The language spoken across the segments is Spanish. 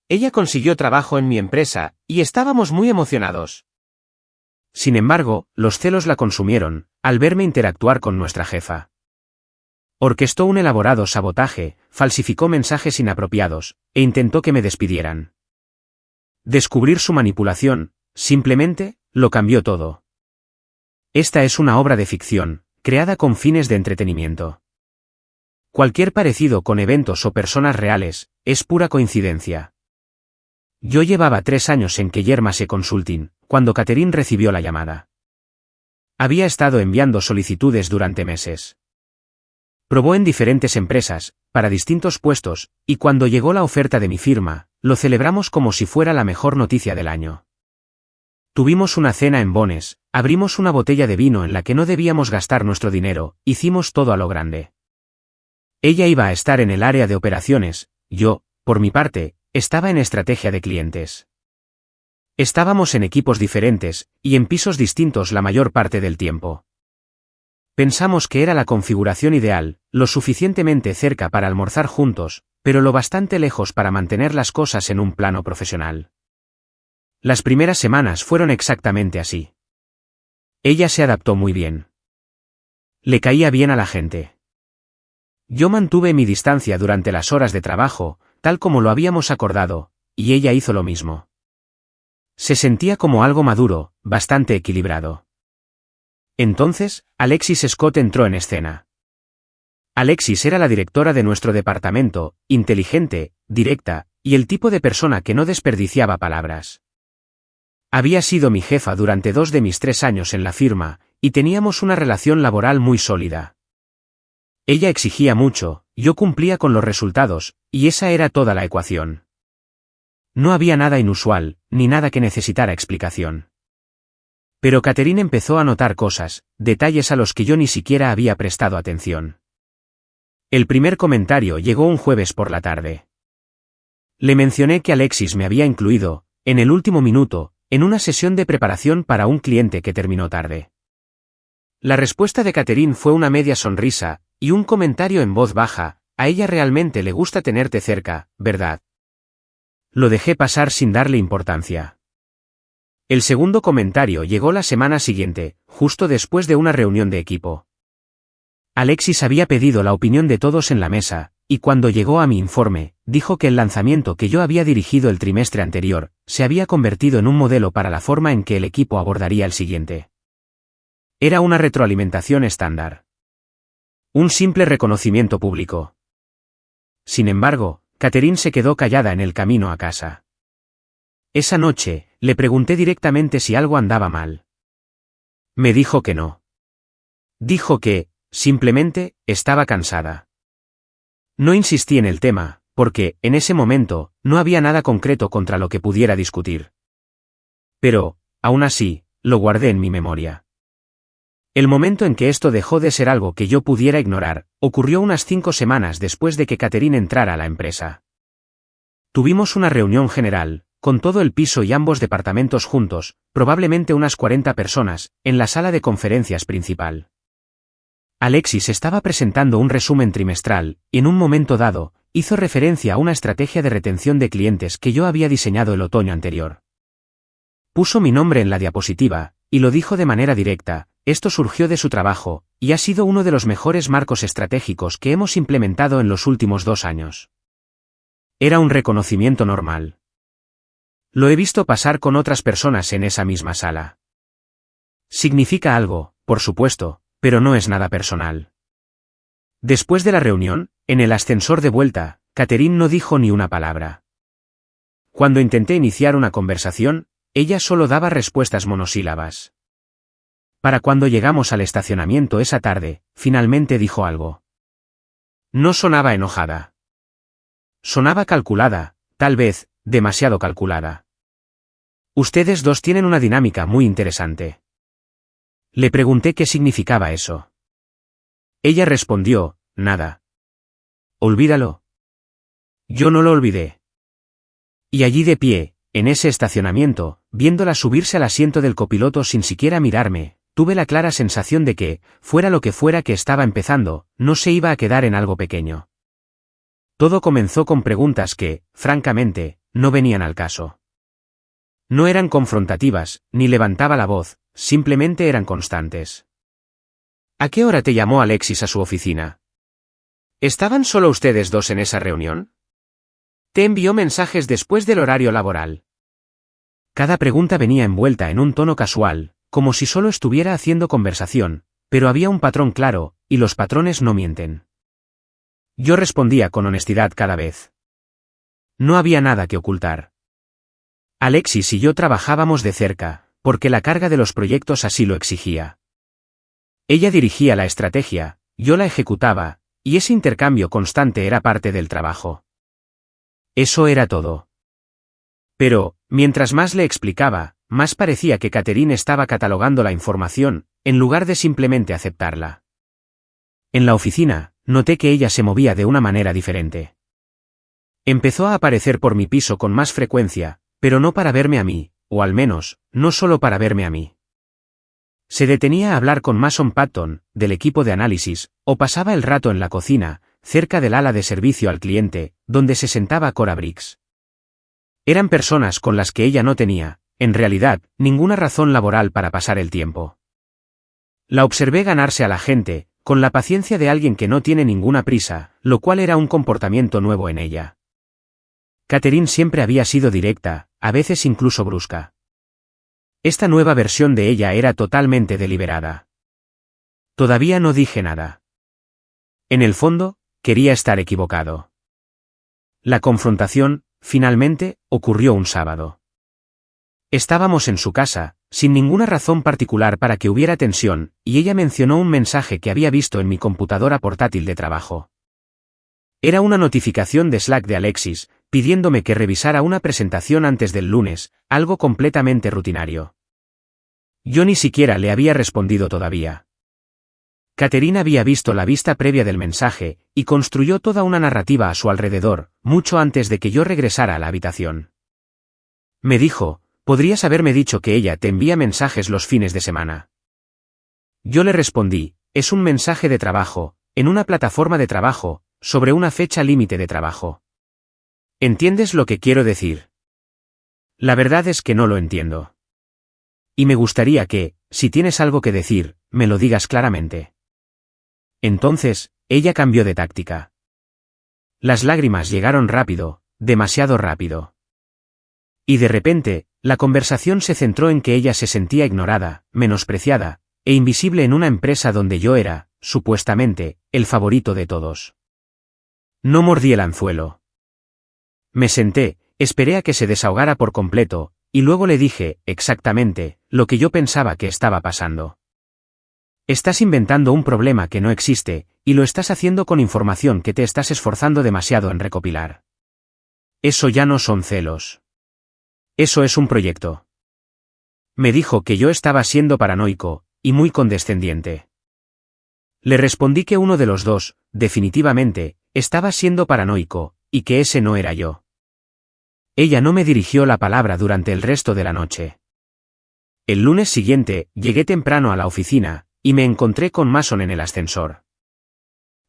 Ella consiguió trabajo en mi empresa, y estábamos muy emocionados. Sin embargo, los celos la consumieron, al verme interactuar con nuestra jefa. Orquestó un elaborado sabotaje, falsificó mensajes inapropiados, e intentó que me despidieran. Descubrir su manipulación, simplemente, lo cambió todo. Esta es una obra de ficción, creada con fines de entretenimiento. Cualquier parecido con eventos o personas reales, es pura coincidencia. Yo llevaba 3 años en Kellermasse Consulting, cuando Catherine recibió la llamada. Había estado enviando solicitudes durante meses. Probó en diferentes empresas, para distintos puestos, y cuando llegó la oferta de mi firma, lo celebramos como si fuera la mejor noticia del año. Tuvimos una cena en Bonnes, abrimos una botella de vino en la que no debíamos gastar nuestro dinero, hicimos todo a lo grande. Ella iba a estar en el área de operaciones, yo, por mi parte, estaba en estrategia de clientes. Estábamos en equipos diferentes, y en pisos distintos la mayor parte del tiempo. Pensamos que era la configuración ideal, lo suficientemente cerca para almorzar juntos, pero lo bastante lejos para mantener las cosas en un plano profesional. Las primeras semanas fueron exactamente así. Ella se adaptó muy bien. Le caía bien a la gente. Yo mantuve mi distancia durante las horas de trabajo, tal como lo habíamos acordado, y ella hizo lo mismo. Se sentía como algo maduro, bastante equilibrado. Entonces, Alexis Scott entró en escena. Alexis era la directora de nuestro departamento, inteligente, directa, y el tipo de persona que no desperdiciaba palabras. Había sido mi jefa durante 2 de mis 3 años en la firma, y teníamos una relación laboral muy sólida. Ella exigía mucho, yo cumplía con los resultados, y esa era toda la ecuación. No había nada inusual, ni nada que necesitara explicación. Pero Catherine empezó a notar cosas, detalles a los que yo ni siquiera había prestado atención. El primer comentario llegó un jueves por la tarde. Le mencioné que Alexis me había incluido, en el último minuto, en una sesión de preparación para un cliente que terminó tarde. La respuesta de Catherine fue una media sonrisa, y un comentario en voz baja: a ella realmente le gusta tenerte cerca, ¿verdad? Lo dejé pasar sin darle importancia. El segundo comentario llegó la semana siguiente, justo después de una reunión de equipo. Alexis había pedido la opinión de todos en la mesa, y cuando llegó a mi informe, dijo que el lanzamiento que yo había dirigido el trimestre anterior, se había convertido en un modelo para la forma en que el equipo abordaría el siguiente. Era una retroalimentación estándar. Un simple reconocimiento público. Sin embargo, Catherine se quedó callada en el camino a casa. Esa noche, le pregunté directamente si algo andaba mal. Me dijo que no. Dijo que, simplemente, estaba cansada. No insistí en el tema, porque, en ese momento, no había nada concreto contra lo que pudiera discutir. Pero, aún así, lo guardé en mi memoria. El momento en que esto dejó de ser algo que yo pudiera ignorar, ocurrió unas 5 semanas después de que Catherine entrara a la empresa. Tuvimos una reunión general, con todo el piso y ambos departamentos juntos, probablemente unas 40 personas, en la sala de conferencias principal. Alexis estaba presentando un resumen trimestral, y en un momento dado, hizo referencia a una estrategia de retención de clientes que yo había diseñado el otoño anterior. Puso mi nombre en la diapositiva, y lo dijo de manera directa: esto surgió de su trabajo, y ha sido uno de los mejores marcos estratégicos que hemos implementado en los últimos 2 años. Era un reconocimiento normal. Lo he visto pasar con otras personas en esa misma sala. Significa algo, por supuesto, pero no es nada personal. Después de la reunión, en el ascensor de vuelta, Catherine no dijo ni una palabra. Cuando intenté iniciar una conversación, ella solo daba respuestas monosílabas. Para cuando llegamos al estacionamiento esa tarde, finalmente dijo algo. No sonaba enojada. Sonaba calculada, tal vez, demasiado calculada. Ustedes dos tienen una dinámica muy interesante. Le pregunté qué significaba eso. Ella respondió: nada. Olvídalo. Yo no lo olvidé. Y allí de pie, en ese estacionamiento, viéndola subirse al asiento del copiloto sin siquiera mirarme, tuve la clara sensación de que, fuera lo que fuera que estaba empezando, no se iba a quedar en algo pequeño. Todo comenzó con preguntas que, francamente, no venían al caso. No eran confrontativas, ni levantaba la voz, simplemente eran constantes. ¿A qué hora te llamó Alexis a su oficina? ¿Estaban solo ustedes dos en esa reunión? ¿Te envió mensajes después del horario laboral? Cada pregunta venía envuelta en un tono casual, como si solo estuviera haciendo conversación, pero había un patrón claro, y los patrones no mienten. Yo respondía con honestidad cada vez. No había nada que ocultar. Alexis y yo trabajábamos de cerca, porque la carga de los proyectos así lo exigía. Ella dirigía la estrategia, yo la ejecutaba, y ese intercambio constante era parte del trabajo. Eso era todo. Pero, mientras más le explicaba, más parecía que Catherine estaba catalogando la información, en lugar de simplemente aceptarla. En la oficina, noté que ella se movía de una manera diferente. Empezó a aparecer por mi piso con más frecuencia, pero no para verme a mí, o al menos, no solo para verme a mí. Se detenía a hablar con Mason Patton, del equipo de análisis, o pasaba el rato en la cocina, cerca del ala de servicio al cliente, donde se sentaba Cora Briggs. Eran personas con las que ella no tenía, en realidad, ninguna razón laboral para pasar el tiempo. La observé ganarse a la gente, con la paciencia de alguien que no tiene ninguna prisa, lo cual era un comportamiento nuevo en ella. Catherine siempre había sido directa, a veces incluso brusca. Esta nueva versión de ella era totalmente deliberada. Todavía no dije nada. En el fondo, quería estar equivocado. La confrontación, finalmente, ocurrió un sábado. Estábamos en su casa, sin ninguna razón particular para que hubiera tensión, y ella mencionó un mensaje que había visto en mi computadora portátil de trabajo. Era una notificación de Slack de Alexis, pidiéndome que revisara una presentación antes del lunes, algo completamente rutinario. Yo ni siquiera le había respondido todavía. Catherine había visto la vista previa del mensaje, y construyó toda una narrativa a su alrededor, mucho antes de que yo regresara a la habitación. Me dijo, podrías haberme dicho que ella te envía mensajes los fines de semana. Yo le respondí, es un mensaje de trabajo, en una plataforma de trabajo, sobre una fecha límite de trabajo. ¿Entiendes lo que quiero decir? La verdad es que no lo entiendo. Y me gustaría que, si tienes algo que decir, me lo digas claramente. Entonces, ella cambió de táctica. Las lágrimas llegaron rápido, demasiado rápido. Y de repente, la conversación se centró en que ella se sentía ignorada, menospreciada, e invisible en una empresa donde yo era, supuestamente, el favorito de todos. No mordí el anzuelo. Me senté, esperé a que se desahogara por completo, y luego le dije, exactamente, lo que yo pensaba que estaba pasando. Estás inventando un problema que no existe, y lo estás haciendo con información que te estás esforzando demasiado en recopilar. Eso ya no son celos. Eso es un proyecto. Me dijo que yo estaba siendo paranoico, y muy condescendiente. Le respondí que uno de los dos, definitivamente, estaba siendo paranoico, y que ese no era yo. Ella no me dirigió la palabra durante el resto de la noche. El lunes siguiente, llegué temprano a la oficina, y me encontré con Mason en el ascensor.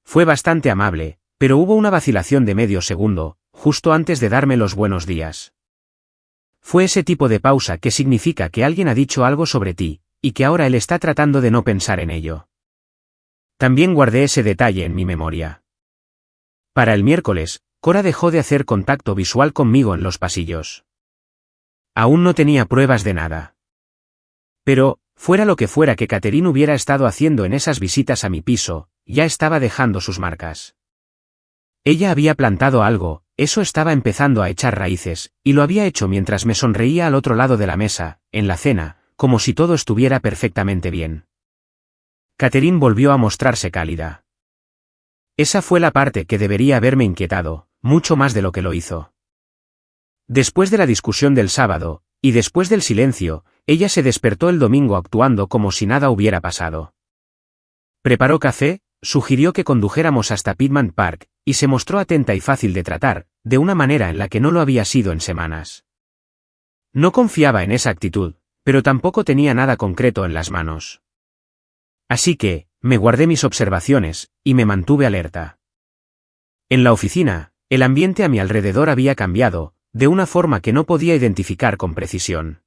Fue bastante amable, pero hubo una vacilación de medio segundo, justo antes de darme los buenos días. Fue ese tipo de pausa que significa que alguien ha dicho algo sobre ti, y que ahora él está tratando de no pensar en ello. También guardé ese detalle en mi memoria. Para el miércoles, Cora dejó de hacer contacto visual conmigo en los pasillos. Aún no tenía pruebas de nada. Pero, fuera lo que fuera que Catherine hubiera estado haciendo en esas visitas a mi piso, ya estaba dejando sus marcas. Ella había plantado algo, eso estaba empezando a echar raíces, y lo había hecho mientras me sonreía al otro lado de la mesa, en la cena, como si todo estuviera perfectamente bien. Catherine volvió a mostrarse cálida. Esa fue la parte que debería haberme inquietado, mucho más de lo que lo hizo. Después de la discusión del sábado, y después del silencio, ella se despertó el domingo actuando como si nada hubiera pasado. Preparó café, sugirió que condujéramos hasta Pittman Park, y se mostró atenta y fácil de tratar, de una manera en la que no lo había sido en semanas. No confiaba en esa actitud, pero tampoco tenía nada concreto en las manos. Así que, me guardé mis observaciones, y me mantuve alerta. En la oficina, el ambiente a mi alrededor había cambiado, de una forma que no podía identificar con precisión.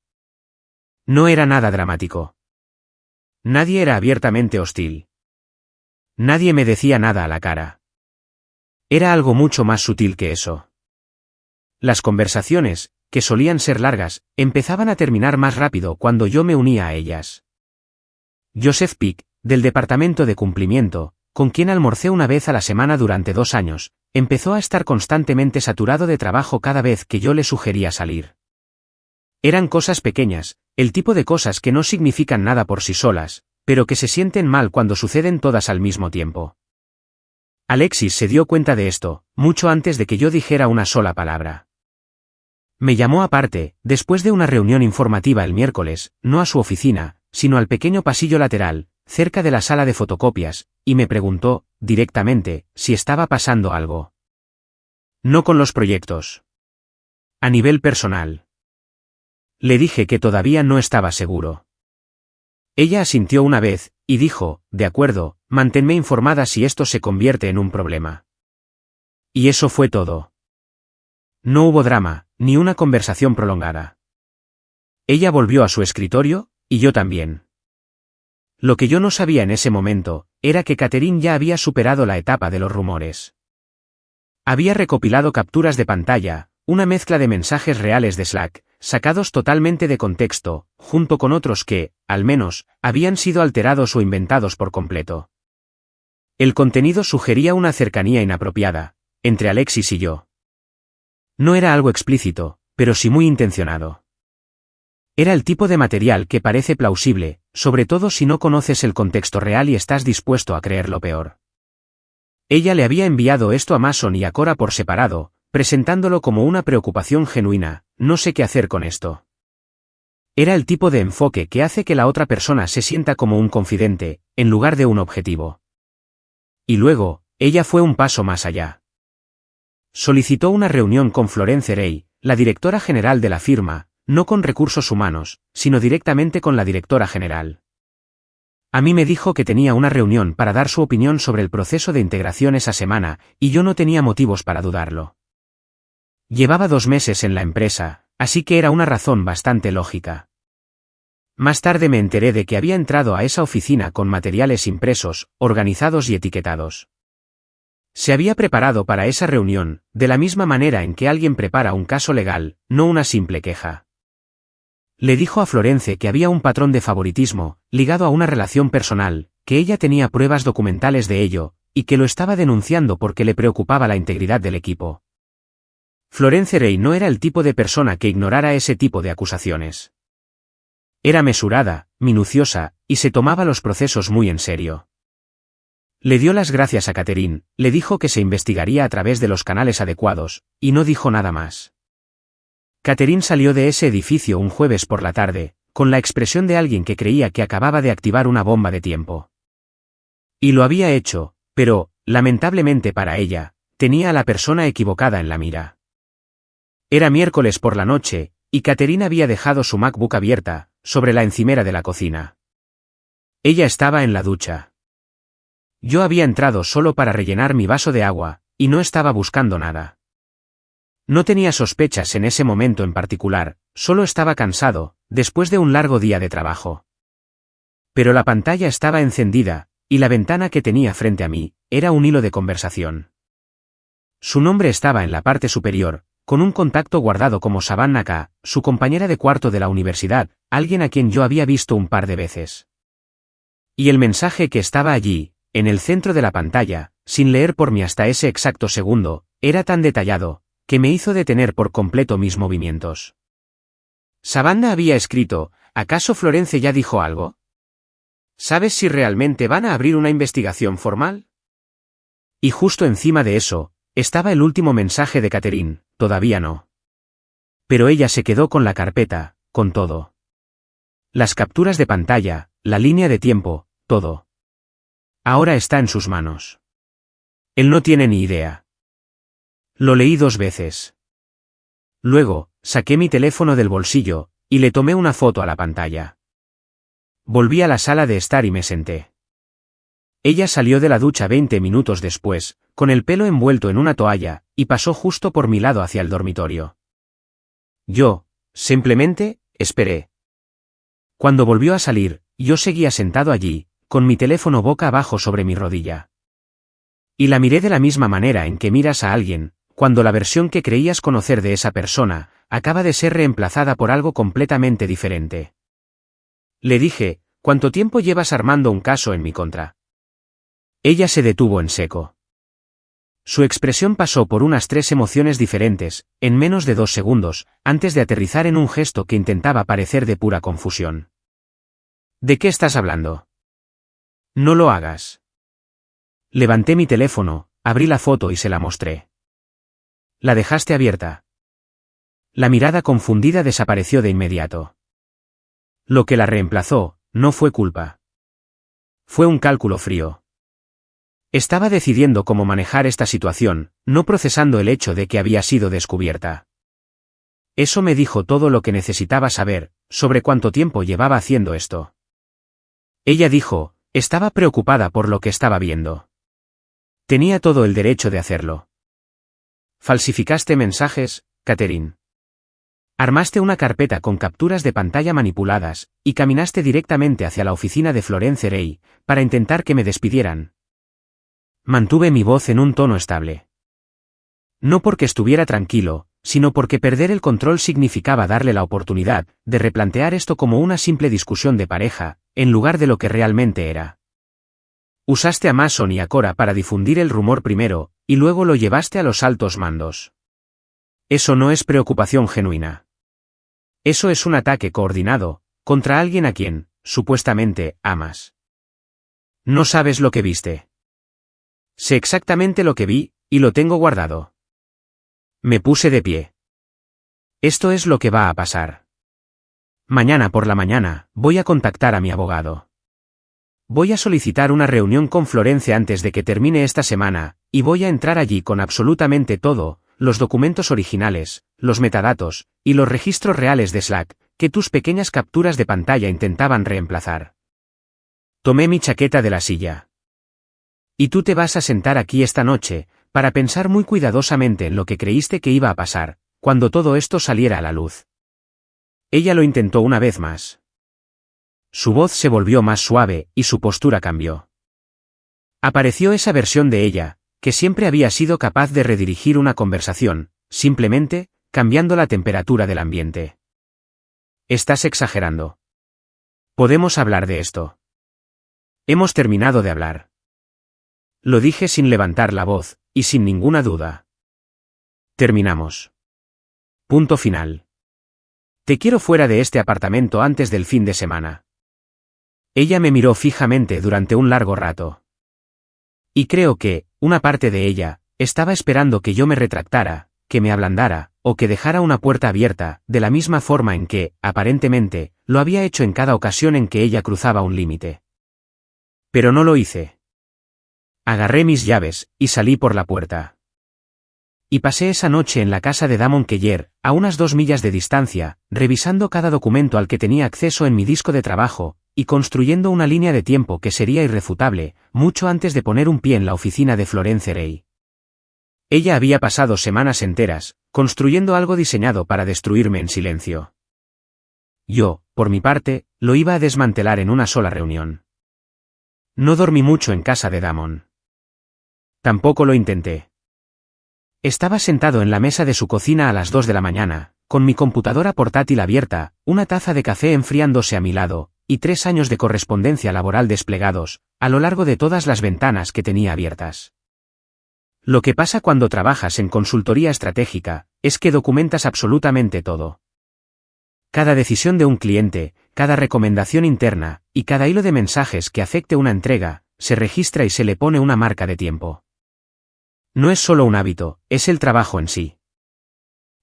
No era nada dramático. Nadie era abiertamente hostil. Nadie me decía nada a la cara. Era algo mucho más sutil que eso. Las conversaciones, que solían ser largas, empezaban a terminar más rápido cuando yo me unía a ellas. Joseph Pick, del departamento de cumplimiento, con quien almorcé una vez a la semana durante 2 años, empezó a estar constantemente saturado de trabajo cada vez que yo le sugería salir. Eran cosas pequeñas, el tipo de cosas que no significan nada por sí solas, pero que se sienten mal cuando suceden todas al mismo tiempo. Alexis se dio cuenta de esto, mucho antes de que yo dijera una sola palabra. Me llamó aparte, después de una reunión informativa el miércoles, no a su oficina, sino al pequeño pasillo lateral, cerca de la sala de fotocopias, y me preguntó, directamente, si estaba pasando algo. No con los proyectos. A nivel personal. Le dije que todavía no estaba seguro. Ella asintió una vez, y dijo, de acuerdo, manténme informada si esto se convierte en un problema. Y eso fue todo. No hubo drama, ni una conversación prolongada. Ella volvió a su escritorio, y yo también. Lo que yo no sabía en ese momento, era que Catherine ya había superado la etapa de los rumores. Había recopilado capturas de pantalla, una mezcla de mensajes reales de Slack, sacados totalmente de contexto, junto con otros que, al menos, habían sido alterados o inventados por completo. El contenido sugería una cercanía inapropiada, entre Alexis y yo. No era algo explícito, pero sí muy intencionado. Era el tipo de material que parece plausible, sobre todo si no conoces el contexto real y estás dispuesto a creer lo peor. Ella le había enviado esto a Mason y a Cora por separado, presentándolo como una preocupación genuina, no sé qué hacer con esto. Era el tipo de enfoque que hace que la otra persona se sienta como un confidente, en lugar de un objetivo. Y luego, ella fue un paso más allá. Solicitó una reunión con Florence Rey, la directora general de la firma, no con recursos humanos, sino directamente con la directora general. A mí me dijo que tenía una reunión para dar su opinión sobre el proceso de integración esa semana, y yo no tenía motivos para dudarlo. Llevaba 2 meses en la empresa, así que era una razón bastante lógica. Más tarde me enteré de que había entrado a esa oficina con materiales impresos, organizados y etiquetados. Se había preparado para esa reunión, de la misma manera en que alguien prepara un caso legal, no una simple queja. Le dijo a Florence que había un patrón de favoritismo, ligado a una relación personal, que ella tenía pruebas documentales de ello, y que lo estaba denunciando porque le preocupaba la integridad del equipo. Florence Rey no era el tipo de persona que ignorara ese tipo de acusaciones. Era mesurada, minuciosa, y se tomaba los procesos muy en serio. Le dio las gracias a Catherine, le dijo que se investigaría a través de los canales adecuados, y no dijo nada más. Catherine salió de ese edificio un jueves por la tarde, con la expresión de alguien que creía que acababa de activar una bomba de tiempo. Y lo había hecho, pero, lamentablemente para ella, tenía a la persona equivocada en la mira. Era miércoles por la noche, y Catherine había dejado su MacBook abierta, sobre la encimera de la cocina. Ella estaba en la ducha. Yo había entrado solo para rellenar mi vaso de agua, y no estaba buscando nada. No tenía sospechas en ese momento en particular, solo estaba cansado, después de un largo día de trabajo. Pero la pantalla estaba encendida, y la ventana que tenía frente a mí, era un hilo de conversación. Su nombre estaba en la parte superior, con un contacto guardado como Savannah K., su compañera de cuarto de la universidad, alguien a quien yo había visto un par de veces. Y el mensaje que estaba allí, en el centro de la pantalla, sin leer por mí hasta ese exacto segundo, era tan detallado, que me hizo detener por completo mis movimientos. Savannah había escrito, ¿acaso Florence ya dijo algo? ¿Sabes si realmente van a abrir una investigación formal? Y justo encima de eso, estaba el último mensaje de Catherine, todavía no. Pero ella se quedó con la carpeta, con todo. Las capturas de pantalla, la línea de tiempo, todo. Ahora está en sus manos. Él no tiene ni idea. Lo leí 2 veces. Luego, saqué mi teléfono del bolsillo, y le tomé una foto a la pantalla. Volví a la sala de estar y me senté. Ella salió de la ducha 20 minutos después, con el pelo envuelto en una toalla, y pasó justo por mi lado hacia el dormitorio. Yo, simplemente, esperé. Cuando volvió a salir, yo seguía sentado allí, con mi teléfono boca abajo sobre mi rodilla. Y la miré de la misma manera en que miras a alguien, cuando la versión que creías conocer de esa persona, acaba de ser reemplazada por algo completamente diferente. Le dije, ¿cuánto tiempo llevas armando un caso en mi contra? Ella se detuvo en seco. Su expresión pasó por unas 3 emociones diferentes, en menos de 2 segundos, antes de aterrizar en un gesto que intentaba parecer de pura confusión. ¿De qué estás hablando? No lo hagas. Levanté mi teléfono, abrí la foto y se la mostré. ¿La dejaste abierta? La mirada confundida desapareció de inmediato. Lo que la reemplazó, no fue culpa. Fue un cálculo frío. Estaba decidiendo cómo manejar esta situación, no procesando el hecho de que había sido descubierta. Eso me dijo todo lo que necesitaba saber, sobre cuánto tiempo llevaba haciendo esto. Ella dijo, estaba preocupada por lo que estaba viendo. Tenía todo el derecho de hacerlo. Falsificaste mensajes, Catherine. Armaste una carpeta con capturas de pantalla manipuladas, y caminaste directamente hacia la oficina de Florence Rey, para intentar que me despidieran. Mantuve mi voz en un tono estable. No porque estuviera tranquilo, sino porque perder el control significaba darle la oportunidad de replantear esto como una simple discusión de pareja, en lugar de lo que realmente era. Usaste a Mason y a Cora para difundir el rumor primero, y luego lo llevaste a los altos mandos. Eso no es preocupación genuina. Eso es un ataque coordinado, contra alguien a quien, supuestamente, amas. No sabes lo que viste. Sé exactamente lo que vi, y lo tengo guardado. Me puse de pie. Esto es lo que va a pasar. Mañana por la mañana, voy a contactar a mi abogado. Voy a solicitar una reunión con Florence antes de que termine esta semana, y voy a entrar allí con absolutamente todo, los documentos originales, los metadatos, y los registros reales de Slack, que tus pequeñas capturas de pantalla intentaban reemplazar. Tomé mi chaqueta de la silla. Y tú te vas a sentar aquí esta noche, para pensar muy cuidadosamente en lo que creíste que iba a pasar, cuando todo esto saliera a la luz. Ella lo intentó una vez más. Su voz se volvió más suave, y su postura cambió. Apareció esa versión de ella, que siempre había sido capaz de redirigir una conversación, simplemente, cambiando la temperatura del ambiente. Estás exagerando. Podemos hablar de esto. Hemos terminado de hablar. Lo dije sin levantar la voz, y sin ninguna duda. Terminamos. Punto final. Te quiero fuera de este apartamento antes del fin de semana. Ella me miró fijamente durante un largo rato. Y creo que, una parte de ella, estaba esperando que yo me retractara, que me ablandara, o que dejara una puerta abierta, de la misma forma en que, aparentemente, lo había hecho en cada ocasión en que ella cruzaba un límite. Pero no lo hice. Agarré mis llaves, y salí por la puerta. Y pasé esa noche en la casa de Damon Keller, a unas 2 millas de distancia, revisando cada documento al que tenía acceso en mi disco de trabajo, y construyendo una línea de tiempo que sería irrefutable, mucho antes de poner un pie en la oficina de Florence Rey. Ella había pasado semanas enteras, construyendo algo diseñado para destruirme en silencio. Yo, por mi parte, lo iba a desmantelar en una sola reunión. No dormí mucho en casa de Damon. Tampoco lo intenté. Estaba sentado en la mesa de su cocina a las 2 de la mañana, con mi computadora portátil abierta, una taza de café enfriándose a mi lado, y 3 años de correspondencia laboral desplegados, a lo largo de todas las ventanas que tenía abiertas. Lo que pasa cuando trabajas en consultoría estratégica, es que documentas absolutamente todo. Cada decisión de un cliente, cada recomendación interna, y cada hilo de mensajes que afecte una entrega, se registra y se le pone una marca de tiempo. No es solo un hábito, es el trabajo en sí.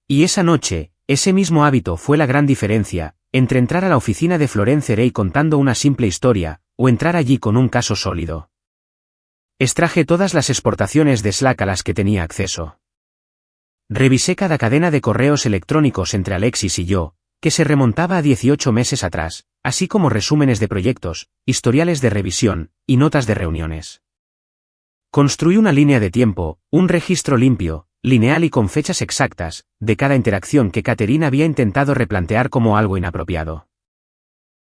Y esa noche, ese mismo hábito fue la gran diferencia, entre entrar a la oficina de Florence Rey contando una simple historia, o entrar allí con un caso sólido. Extraje todas las exportaciones de Slack a las que tenía acceso. Revisé cada cadena de correos electrónicos entre Alexis y yo, que se remontaba a 18 meses atrás, así como resúmenes de proyectos, historiales de revisión, y notas de reuniones. Construí una línea de tiempo, un registro limpio, lineal y con fechas exactas, de cada interacción que Catherine había intentado replantear como algo inapropiado.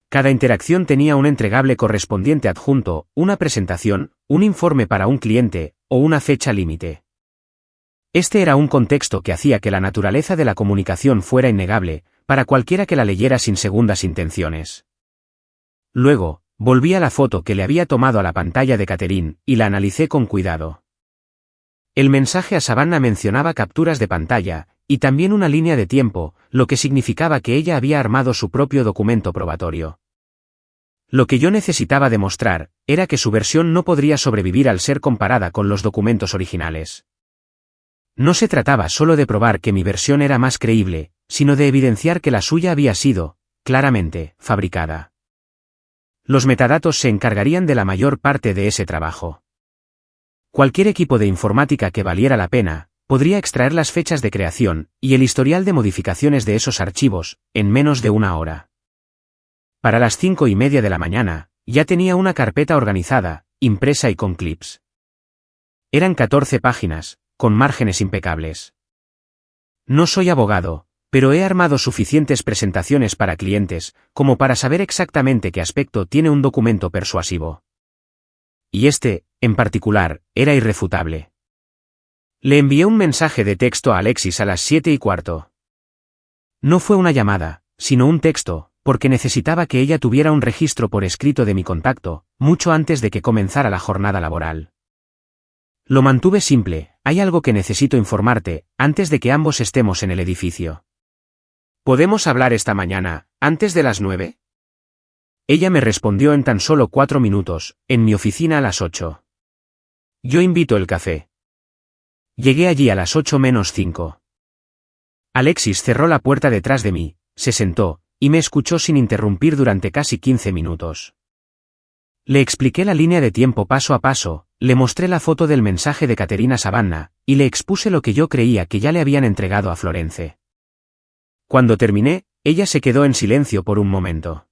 Cada interacción tenía un entregable correspondiente adjunto, una presentación, un informe para un cliente, o una fecha límite. Este era un contexto que hacía que la naturaleza de la comunicación fuera innegable, para cualquiera que la leyera sin segundas intenciones. Luego, volví a la foto que le había tomado a la pantalla de Catherine, y la analicé con cuidado. El mensaje a Savannah mencionaba capturas de pantalla, y también una línea de tiempo, lo que significaba que ella había armado su propio documento probatorio. Lo que yo necesitaba demostrar, era que su versión no podría sobrevivir al ser comparada con los documentos originales. No se trataba solo de probar que mi versión era más creíble, sino de evidenciar que la suya había sido, claramente, fabricada. Los metadatos se encargarían de la mayor parte de ese trabajo. Cualquier equipo de informática que valiera la pena, podría extraer las fechas de creación, y el historial de modificaciones de esos archivos, en menos de una hora. Para las 5:30 de la mañana, ya tenía una carpeta organizada, impresa y con clips. Eran 14 páginas, con márgenes impecables. No soy abogado, pero he armado suficientes presentaciones para clientes, como para saber exactamente qué aspecto tiene un documento persuasivo. Y este, en particular, era irrefutable. Le envié un mensaje de texto a Alexis a las 7:15. No fue una llamada, sino un texto, porque necesitaba que ella tuviera un registro por escrito de mi contacto, mucho antes de que comenzara la jornada laboral. Lo mantuve simple: hay algo que necesito informarte, antes de que ambos estemos en el edificio. ¿Podemos hablar esta mañana, antes de las 9? Ella me respondió en tan solo 4 minutos, en mi oficina a las 8. Yo invito el café. Llegué allí a las 8:05. Alexis cerró la puerta detrás de mí, se sentó, y me escuchó sin interrumpir durante casi 15 minutos. Le expliqué la línea de tiempo paso a paso, le mostré la foto del mensaje de Catherine a Savannah, y le expuse lo que yo creía que ya le habían entregado a Florence. Cuando terminé, ella se quedó en silencio por un momento.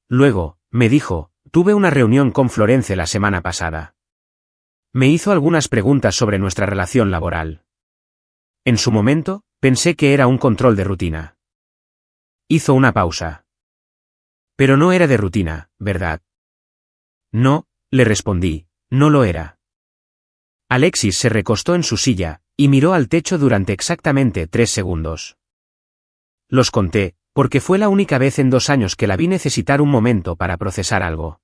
Luego, me dijo: tuve una reunión con Florence la semana pasada. Me hizo algunas preguntas sobre nuestra relación laboral. En su momento, pensé que era un control de rutina. Hizo una pausa. Pero no era de rutina, ¿verdad? No, le respondí, no lo era. Alexis se recostó en su silla, y miró al techo durante exactamente 3 segundos. Los conté, porque fue la única vez en 2 años que la vi necesitar un momento para procesar algo.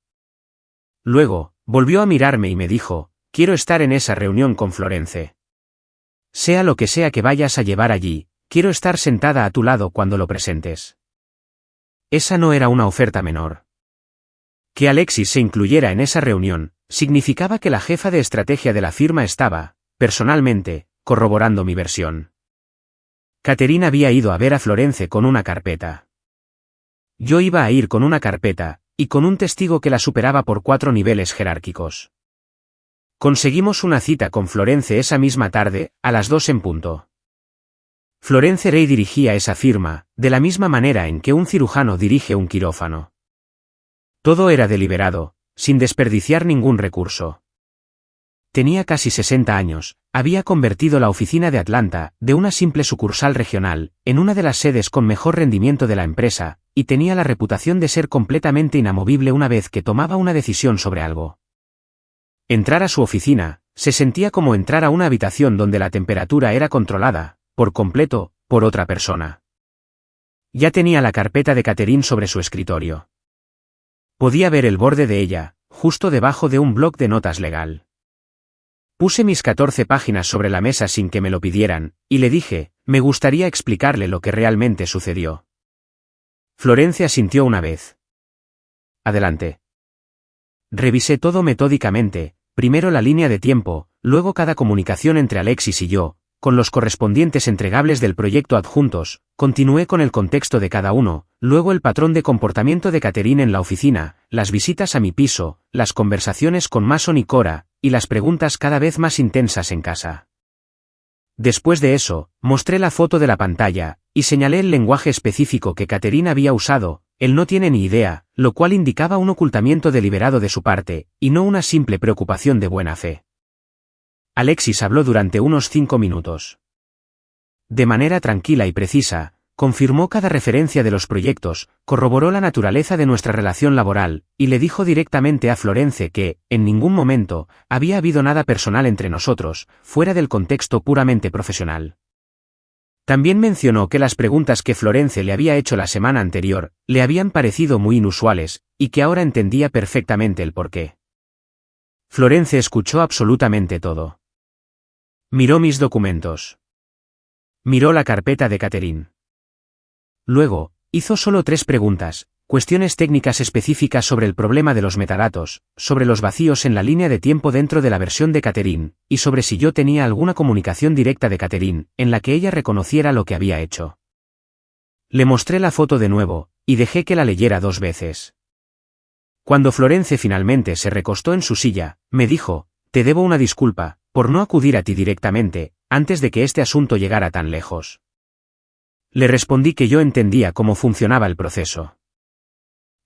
Luego, volvió a mirarme y me dijo: quiero estar en esa reunión con Florence. Sea lo que sea que vayas a llevar allí, quiero estar sentada a tu lado cuando lo presentes. Esa no era una oferta menor. Que Alexis se incluyera en esa reunión, significaba que la jefa de estrategia de la firma estaba, personalmente, corroborando mi versión. Catherine había ido a ver a Florence con una carpeta. Yo iba a ir con una carpeta, y con un testigo que la superaba por 4 niveles jerárquicos. Conseguimos una cita con Florence esa misma tarde, a las 2 en punto. Florence Rey dirigía esa firma, de la misma manera en que un cirujano dirige un quirófano. Todo era deliberado, sin desperdiciar ningún recurso. Tenía casi 60 años, había convertido la oficina de Atlanta, de una simple sucursal regional, en una de las sedes con mejor rendimiento de la empresa, y tenía la reputación de ser completamente inamovible una vez que tomaba una decisión sobre algo. Entrar a su oficina, se sentía como entrar a una habitación donde la temperatura era controlada, por completo, por otra persona. Ya tenía la carpeta de Catherine sobre su escritorio. Podía ver el borde de ella, justo debajo de un bloc de notas legal. Puse mis 14 páginas sobre la mesa sin que me lo pidieran, y le dije: me gustaría explicarle lo que realmente sucedió. Florence asintió una vez. Adelante. Revisé todo metódicamente, primero la línea de tiempo, luego cada comunicación entre Alexis y yo, con los correspondientes entregables del proyecto adjuntos, continué con el contexto de cada uno, luego el patrón de comportamiento de Catherine en la oficina, las visitas a mi piso, las conversaciones con Mason y Cora, y las preguntas cada vez más intensas en casa. Después de eso, mostré la foto de la pantalla, y señalé el lenguaje específico que Catherine había usado: él no tiene ni idea, lo cual indicaba un ocultamiento deliberado de su parte, y no una simple preocupación de buena fe. Alexis habló durante unos 5 minutos. De manera tranquila y precisa, confirmó cada referencia de los proyectos, corroboró la naturaleza de nuestra relación laboral, y le dijo directamente a Florence que, en ningún momento, había habido nada personal entre nosotros, fuera del contexto puramente profesional. También mencionó que las preguntas que Florence le había hecho la semana anterior, le habían parecido muy inusuales, y que ahora entendía perfectamente el porqué. Florence escuchó absolutamente todo. Miró mis documentos. Miró la carpeta de Catherine. Luego, hizo solo 3 preguntas, cuestiones técnicas específicas sobre el problema de los metadatos, sobre los vacíos en la línea de tiempo dentro de la versión de Catherine, y sobre si yo tenía alguna comunicación directa de Catherine, en la que ella reconociera lo que había hecho. Le mostré la foto de nuevo, y dejé que la leyera 2 veces. Cuando Florence finalmente se recostó en su silla, me dijo, «Te debo una disculpa, por no acudir a ti directamente, antes de que este asunto llegara tan lejos». Le respondí que yo entendía cómo funcionaba el proceso.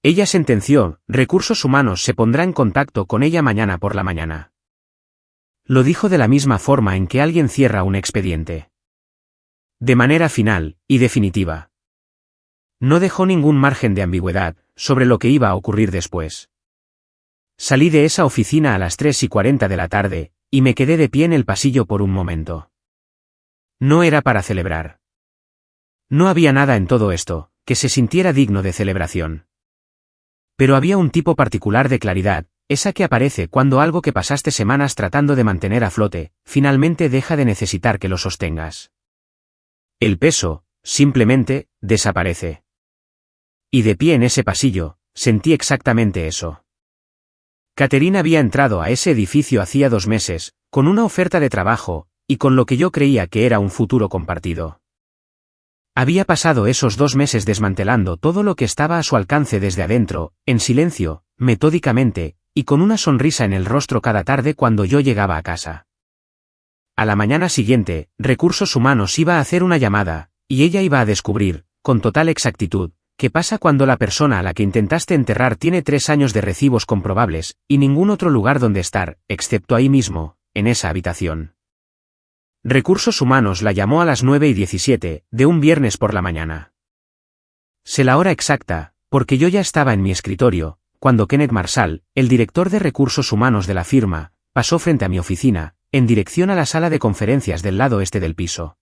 Ella sentenció, Recursos Humanos se pondrá en contacto con ella mañana por la mañana. Lo dijo de la misma forma en que alguien cierra un expediente. De manera final, y definitiva. No dejó ningún margen de ambigüedad sobre lo que iba a ocurrir después. Salí de esa oficina a las 3:40 de la tarde, y me quedé de pie en el pasillo por un momento. No era para celebrar. No había nada en todo esto que se sintiera digno de celebración. Pero había un tipo particular de claridad, esa que aparece cuando algo que pasaste semanas tratando de mantener a flote, finalmente deja de necesitar que lo sostengas. El peso, simplemente, desaparece. Y de pie en ese pasillo, sentí exactamente eso. Catherine había entrado a ese edificio hacía 2 meses, con una oferta de trabajo, y con lo que yo creía que era un futuro compartido. Había pasado esos 2 meses desmantelando todo lo que estaba a su alcance desde adentro, en silencio, metódicamente, y con una sonrisa en el rostro cada tarde cuando yo llegaba a casa. A la mañana siguiente, Recursos Humanos iba a hacer una llamada, y ella iba a descubrir, con total exactitud, qué pasa cuando la persona a la que intentaste enterrar tiene 3 años de recibos comprobables, y ningún otro lugar donde estar, excepto ahí mismo, en esa habitación. Recursos Humanos la llamó a las 9:17, de un viernes por la mañana. Sé la hora exacta, porque yo ya estaba en mi escritorio, cuando Kenneth Marshall, el director de Recursos Humanos de la firma, pasó frente a mi oficina, en dirección a la sala de conferencias del lado este del piso.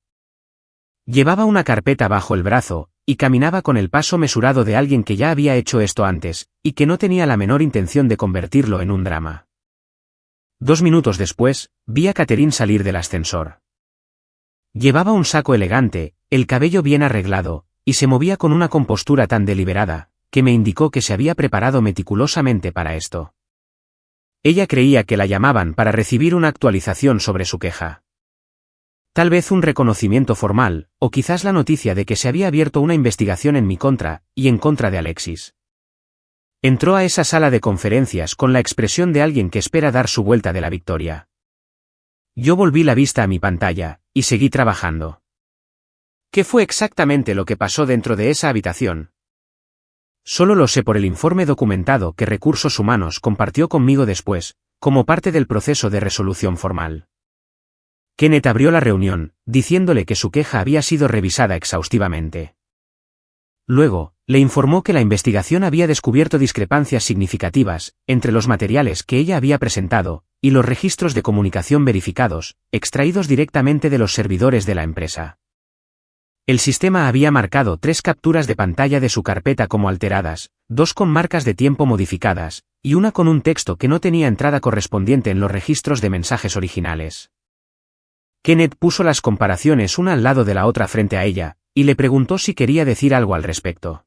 Llevaba una carpeta bajo el brazo, y caminaba con el paso mesurado de alguien que ya había hecho esto antes, y que no tenía la menor intención de convertirlo en un drama. 2 minutos después, vi a Catherine salir del ascensor. Llevaba un saco elegante, el cabello bien arreglado, y se movía con una compostura tan deliberada, que me indicó que se había preparado meticulosamente para esto. Ella creía que la llamaban para recibir una actualización sobre su queja. Tal vez un reconocimiento formal, o quizás la noticia de que se había abierto una investigación en mi contra, y en contra de Alexis. Entró a esa sala de conferencias con la expresión de alguien que espera dar su vuelta de la victoria. Yo volví la vista a mi pantalla, y seguí trabajando. ¿Qué fue exactamente lo que pasó dentro de esa habitación? Solo lo sé por el informe documentado que Recursos Humanos compartió conmigo después, como parte del proceso de resolución formal. Kenneth abrió la reunión, diciéndole que su queja había sido revisada exhaustivamente. Luego, le informó que la investigación había descubierto discrepancias significativas entre los materiales que ella había presentado y los registros de comunicación verificados, extraídos directamente de los servidores de la empresa. El sistema había marcado 3 capturas de pantalla de su carpeta como alteradas, 2 con marcas de tiempo modificadas, y una con un texto que no tenía entrada correspondiente en los registros de mensajes originales. Kenneth puso las comparaciones una al lado de la otra frente a ella, y le preguntó si quería decir algo al respecto.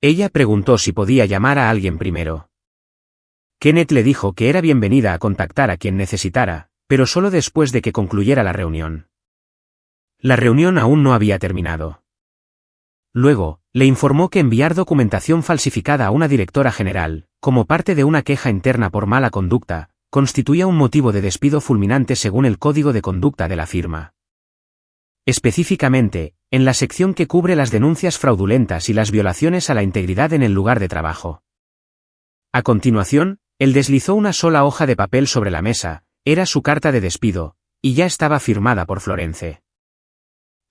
Ella preguntó si podía llamar a alguien primero. Kenneth le dijo que era bienvenida a contactar a quien necesitara, pero solo después de que concluyera la reunión. La reunión aún no había terminado. Luego, le informó que enviar documentación falsificada a una directora general, como parte de una queja interna por mala conducta, constituía un motivo de despido fulminante según el código de conducta de la firma. Específicamente, en la sección que cubre las denuncias fraudulentas y las violaciones a la integridad en el lugar de trabajo. A continuación, él deslizó una sola hoja de papel sobre la mesa, era su carta de despido, y ya estaba firmada por Florence.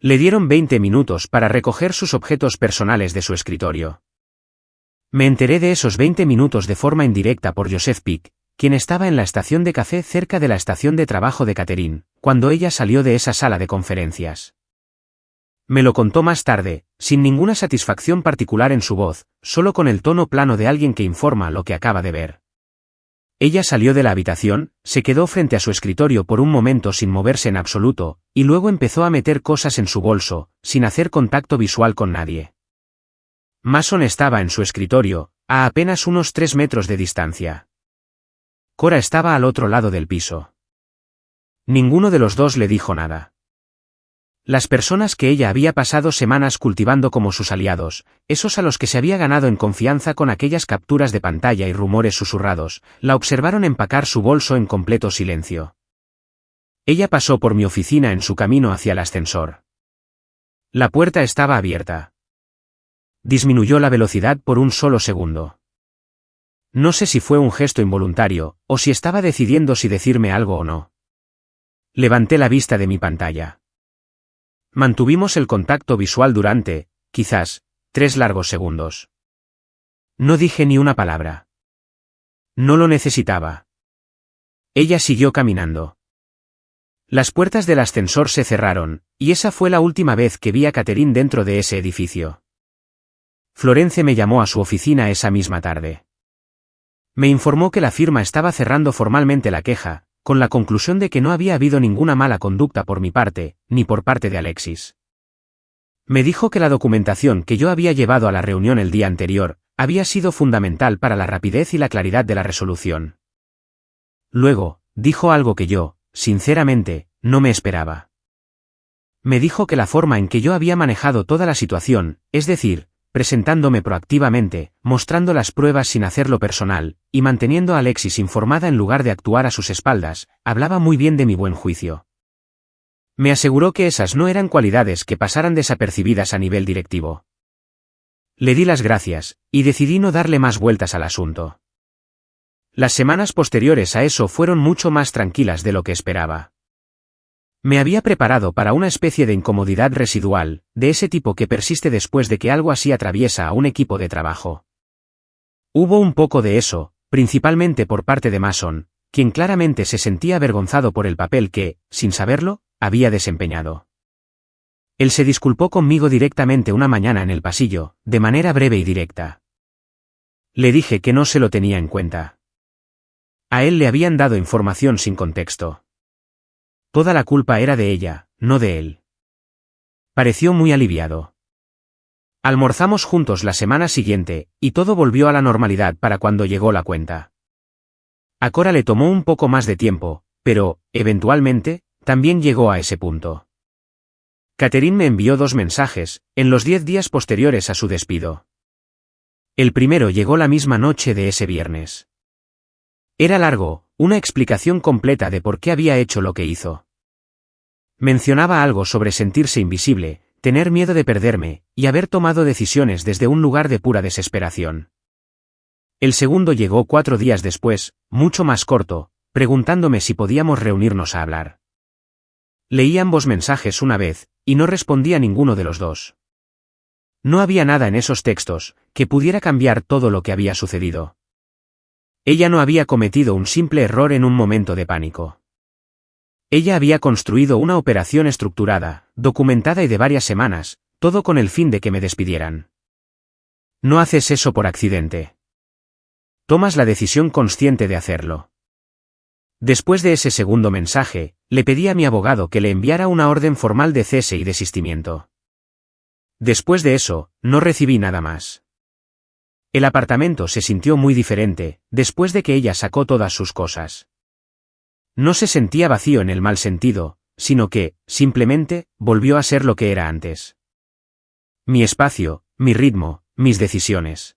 Le dieron 20 minutos para recoger sus objetos personales de su escritorio. Me enteré de esos 20 minutos de forma indirecta por Joseph Pic, quien estaba en la estación de café cerca de la estación de trabajo de Catherine, cuando ella salió de esa sala de conferencias. Me lo contó más tarde, sin ninguna satisfacción particular en su voz, solo con el tono plano de alguien que informa lo que acaba de ver. Ella salió de la habitación, se quedó frente a su escritorio por un momento sin moverse en absoluto, y luego empezó a meter cosas en su bolso, sin hacer contacto visual con nadie. Mason estaba en su escritorio, a apenas unos 3 metros de distancia. Cora estaba al otro lado del piso. Ninguno de los dos le dijo nada. Las personas que ella había pasado semanas cultivando como sus aliados, esos a los que se había ganado en confianza con aquellas capturas de pantalla y rumores susurrados, la observaron empacar su bolso en completo silencio. Ella pasó por mi oficina en su camino hacia el ascensor. La puerta estaba abierta. Disminuyó la velocidad por un solo segundo. No sé si fue un gesto involuntario, o si estaba decidiendo si decirme algo o no. Levanté la vista de mi pantalla. Mantuvimos el contacto visual durante, quizás, 3 largos segundos. No dije ni una palabra. No lo necesitaba. Ella siguió caminando. Las puertas del ascensor se cerraron, y esa fue la última vez que vi a Catherine dentro de ese edificio. Florence me llamó a su oficina esa misma tarde. Me informó que la firma estaba cerrando formalmente la queja, con la conclusión de que no había habido ninguna mala conducta por mi parte, ni por parte de Alexis. Me dijo que la documentación que yo había llevado a la reunión el día anterior, había sido fundamental para la rapidez y la claridad de la resolución. Luego, dijo algo que yo, sinceramente, no me esperaba. Me dijo que la forma en que yo había manejado toda la situación, es decir, presentándome proactivamente, mostrando las pruebas sin hacerlo personal, y manteniendo a Alexis informada en lugar de actuar a sus espaldas, hablaba muy bien de mi buen juicio. Me aseguró que esas no eran cualidades que pasaran desapercibidas a nivel directivo. Le di las gracias, y decidí no darle más vueltas al asunto. Las semanas posteriores a eso fueron mucho más tranquilas de lo que esperaba. Me había preparado para una especie de incomodidad residual, de ese tipo que persiste después de que algo así atraviesa a un equipo de trabajo. Hubo un poco de eso, principalmente por parte de Mason, quien claramente se sentía avergonzado por el papel que, sin saberlo, había desempeñado. Él se disculpó conmigo directamente una mañana en el pasillo, de manera breve y directa. Le dije que no se lo tenía en cuenta. A él le habían dado información sin contexto. Toda la culpa era de ella, no de él. Pareció muy aliviado. Almorzamos juntos la semana siguiente, y todo volvió a la normalidad para cuando llegó la cuenta. A Cora le tomó un poco más de tiempo, pero, eventualmente, también llegó a ese punto. Catherine me envió 2 mensajes, en los 10 días posteriores a su despido. El primero llegó la misma noche de ese viernes. Era largo, una explicación completa de por qué había hecho lo que hizo. Mencionaba algo sobre sentirse invisible, tener miedo de perderme, y haber tomado decisiones desde un lugar de pura desesperación. El segundo llegó 4 días después, mucho más corto, preguntándome si podíamos reunirnos a hablar. Leí ambos mensajes una vez, y no respondí a ninguno de los dos. No había nada en esos textos que pudiera cambiar todo lo que había sucedido. Ella no había cometido un simple error en un momento de pánico. Ella había construido una operación estructurada, documentada y de varias semanas, todo con el fin de que me despidieran. No haces eso por accidente. Tomas la decisión consciente de hacerlo. Después de ese segundo mensaje, le pedí a mi abogado que le enviara una orden formal de cese y desistimiento. Después de eso, no recibí nada más. El apartamento se sintió muy diferente, después de que ella sacó todas sus cosas. No se sentía vacío en el mal sentido, sino que, simplemente, volvió a ser lo que era antes. Mi espacio, mi ritmo, mis decisiones.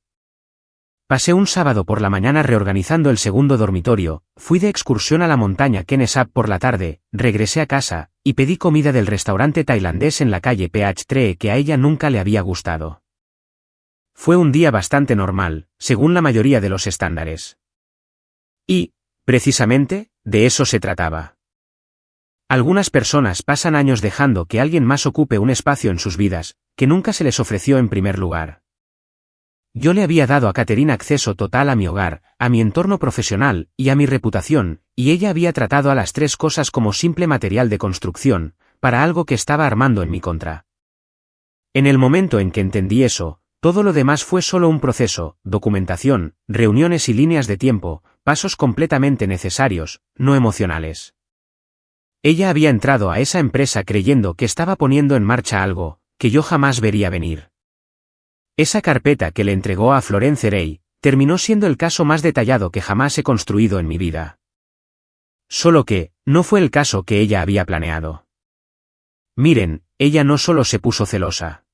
Pasé un sábado por la mañana reorganizando el segundo dormitorio, fui de excursión a la montaña Kennesaw por la tarde, regresé a casa, y pedí comida del restaurante tailandés en la calle Peachtree que a ella nunca le había gustado. Fue un día bastante normal, según la mayoría de los estándares. Y, precisamente, de eso se trataba. Algunas personas pasan años dejando que alguien más ocupe un espacio en sus vidas, que nunca se les ofreció en primer lugar. Yo le había dado a Catherine acceso total a mi hogar, a mi entorno profesional y a mi reputación, y ella había tratado a las tres cosas como simple material de construcción, para algo que estaba armando en mi contra. En el momento en que entendí eso, todo lo demás fue solo un proceso, documentación, reuniones y líneas de tiempo, pasos completamente necesarios, no emocionales. Ella había entrado a esa empresa creyendo que estaba poniendo en marcha algo que yo jamás vería venir. Esa carpeta que le entregó a Florence Rey terminó siendo el caso más detallado que jamás he construido en mi vida. Solo que, no fue el caso que ella había planeado. Miren, ella no solo se puso celosa.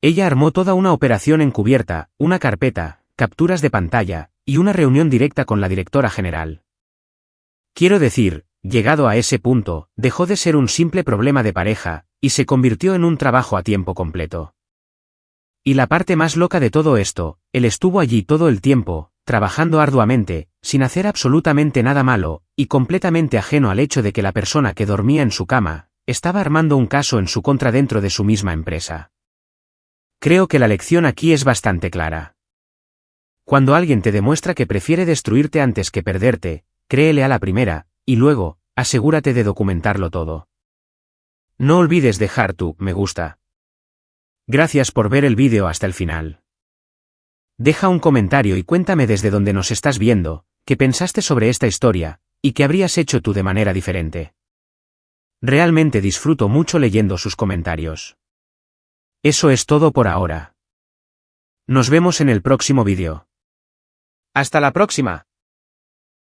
Ella armó toda una operación encubierta, una carpeta, capturas de pantalla, y una reunión directa con la directora general. Quiero decir, llegado a ese punto, dejó de ser un simple problema de pareja, y se convirtió en un trabajo a tiempo completo. Y la parte más loca de todo esto, él estuvo allí todo el tiempo, trabajando arduamente, sin hacer absolutamente nada malo, y completamente ajeno al hecho de que la persona que dormía en su cama, estaba armando un caso en su contra dentro de su misma empresa. Creo que la lección aquí es bastante clara. Cuando alguien te demuestra que prefiere destruirte antes que perderte, créele a la primera, y luego, asegúrate de documentarlo todo. No olvides dejar tu me gusta. Gracias por ver el vídeo hasta el final. Deja un comentario y cuéntame desde donde nos estás viendo, qué pensaste sobre esta historia, y qué habrías hecho tú de manera diferente. Realmente disfruto mucho leyendo sus comentarios. Eso es todo por ahora. Nos vemos en el próximo vídeo. ¡Hasta la próxima!